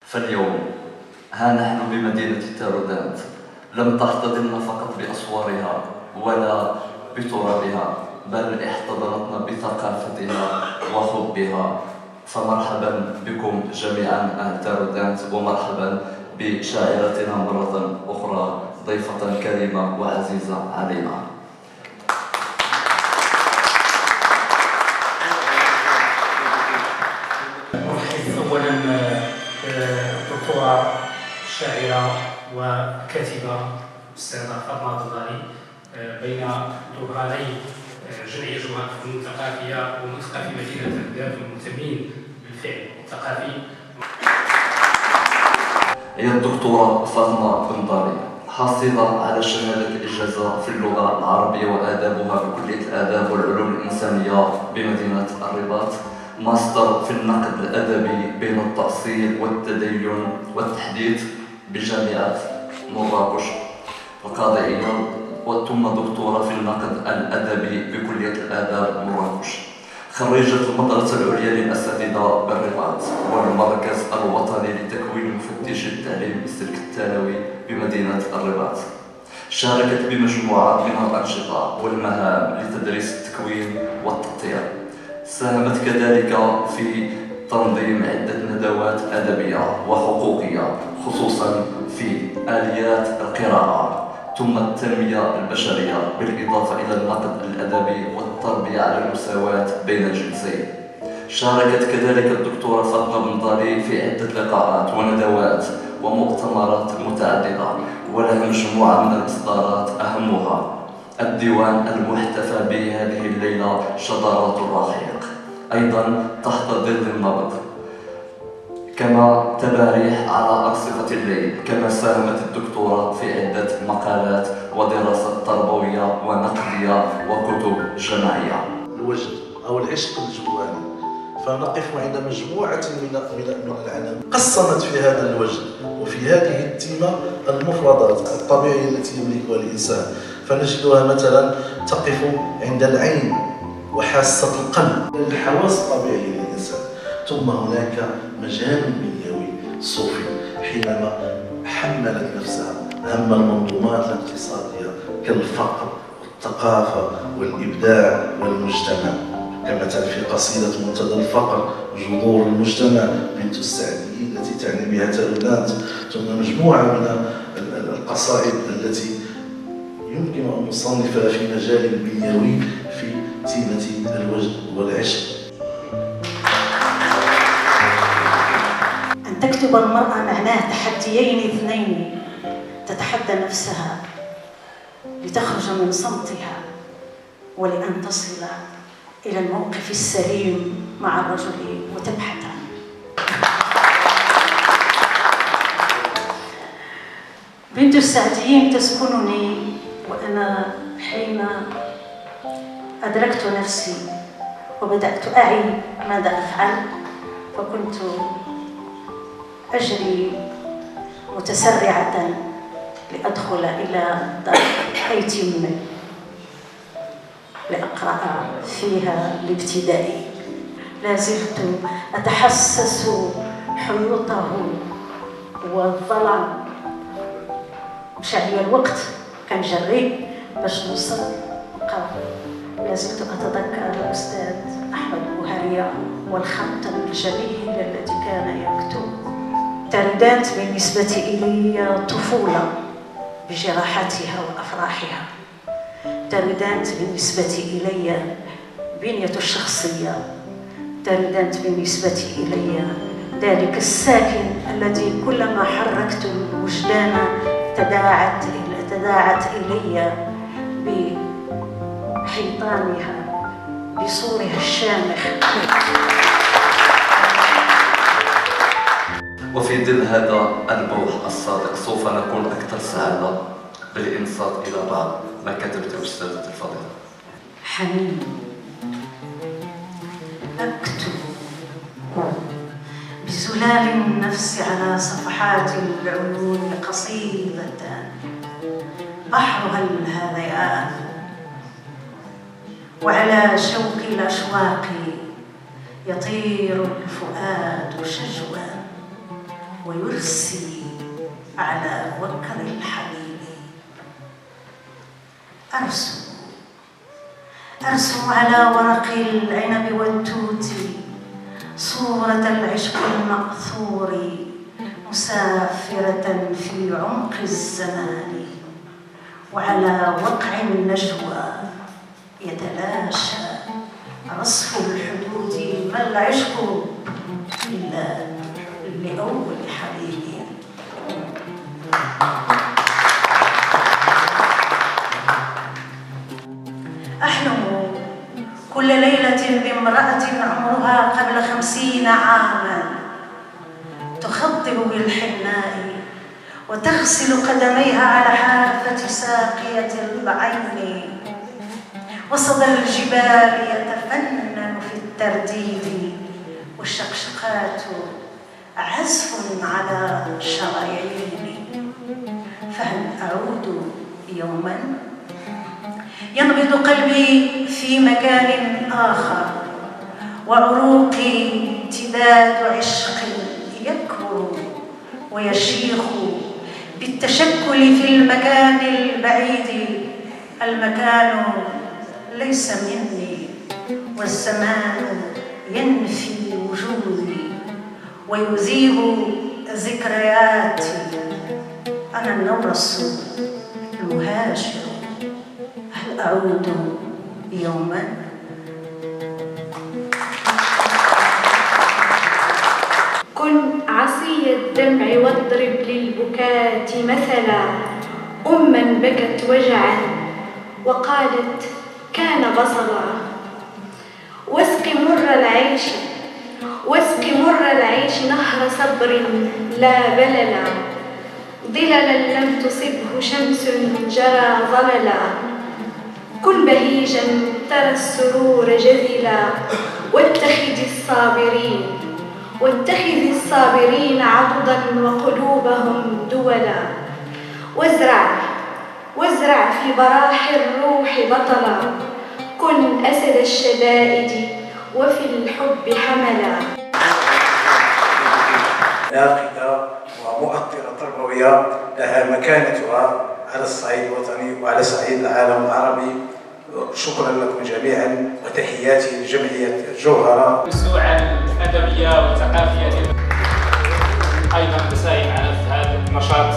فاليوم ها نحن بمدينة تارودانت، لم تحتضننا فقط بأسوارها ولا بترابها، بل احتضنتنا بثقافتها وحبها. فمرحبا بكم جميعا أهل تارودانت، ومرحبا بشاعرتنا مرة أخرى، ضيفة كريمة وعزيزة علينا. أرحب أولا بالدكتورة الشاعرة وكاتبة الأستاذة فاطمة الضباري، بين ظهراني جمعية جمهورية الفنون الثقافية ومثقفي مدينة تارودانت والمهتمين بالفعل الثقافي. هي الدكتورة فاطمة الضباري، حاصلة على شهادة الإجازة في اللغة العربية وآدابها بكلية الآداب والعلوم الإنسانية بمدينة الرباط، ماستر في النقد الأدبي بين التأصيل والتدين والتحديث بجامعة مراكش القضائية، ثم دكتورة في النقد الأدبي بكلية الآداب مراكش، خريجة المدرسة العليا للأساتذة بالرباط والمركز الوطني لتكوين مفتشي التعليم السلك الثانوي بمدينة الرباط. شاركت بمجموعة من الأنشطة والمهام لتدريس التكوين والتطير. ساهمت كذلك في تنظيم عدة ندوات أدبية وحقوقية، خصوصا في آليات القراءة، ثم التنمية البشرية، بالإضافة إلى النقد الأدبي والتربية على المساواة بين الجنسين. شاركت كذلك الدكتورة فاطمة الضباري في عدة لقاءات وندوات ومؤتمرات متعددة، ولها مجموعة من الإصدارات أهمها الديوان المحتفى به هذه الليلة شذرات الرحيق، أيضا تحت ظل النبض، كما تباريح على أرصفة الليل. كما ساهمت الدكتورة في عدة مقالات ودراسات تربوية ونقدية وكتب جماعية. الوجد أو العشق الجواني، فنقف عند مجموعة من العناوين قسمت في هذا الوجد وفي هذه التيمة المفردات الطبيعية التي يملكها الإنسان. فنجدها مثلا تقف عند العين وحاسة القلب، الحواس الطبيعية للإنسان. ثم هناك مجال بنيوي صوفي حينما حملت نفسها هم المنظومات الاقتصادية كالفقر والثقافة والإبداع والمجتمع، كمثلا في قصيدة منتدى الفقر جذور المجتمع بنت السعدي التي تعني بها تارودانت، ثم مجموعة من القصائد التي يمكن أن نصنفها في مجال بنيوي في تيمة الوجد والعشق. أن تكتب المرأة معناه تحديين اثنين، تتحدى نفسها لتخرج من صمتها ولأن تصل إلى الموقف السليم مع الرجل وتبحث عنه. بنت السعديين تسكنني، وأنا حين أدركت نفسي وبدأت أعي ماذا أفعل، فكنت أجري متسرعة لأدخل إلى دار أيتم لأقرأ فيها الابتدائي. لا زلت أتحسس حيوطه والظلام. مشى الوقت كان جري باش نوصل، لا زلت أتذكر الأستاذ أحمد بوهارية والخط الجميل الذي كان يكتب. تارودانت بالنسبة إلي طفولة بجراحاتها وأفراحها. تارودانت بالنسبة إلي بنية الشخصية. تارودانت بالنسبة إلي ذلك الساكن الذي كلما حركت الوجدان تداعت إلي بحيطانها بصورها الشامخ. وفي ظل هذا البوح الصادق سوف نكون أكثر سعادة بالإنصات إلى بعض ما كتبته أستاذة الفضيلة. حنين أكتب بزلال النفس على صفحات العيون قصيدة بحرها الهذيان، وعلى شوق الأشواق يطير الفؤاد شجوا، ويرسي على وكر الحبيب. أرسم على ورق العنب والتوت صورة العشق المأثور مسافرة في عمق الزمان، وعلى وقع النجوى يتلاشى رصف الحدود. ما العشق إلا لأول حبيبي. أحلم كل ليلة بامرأة عمرها قبل 50 عاما تخضب بالحناء وتغسل قدميها على حافة ساقية العين، وصدى الجبال يتفنن في الترديد، والشقشقات عزف على شراييني. فهل أعود يوما ينبض قلبي في مكان آخر، وعروقي امتداد عشق يكبر ويشيخ بالتشكل في المكان البعيد. المكان ليس مني والزمان ينفي وجودي ويذيب ذكرياتي. أنا النورس المهاجر، هل أعود يوما؟ كن عصي الدمع واضرب للبكاة مثلا، أما بكت وجعا وقالت كان بصلا. واسق مر العيش نهر صبر لا بللا، ظللا لم تصبه شمس جرى ظللا. كن بهيجا ترى السرور جذلا، واتخذ الصابرين عضدا وقلوبهم دولا. وازرع في براح الروح بطلا، كن أسد الشدائد وفي الحب حملا. ناقدة ومؤثرة تربوية لها مكانتها على الصعيد الوطني وعلى صعيد العالم العربي. شكرا لكم جميعا وتحياتي لجمعية الجوهرة. السوعة الأدبية والثقافية أيضا تساهم على هذا النشاط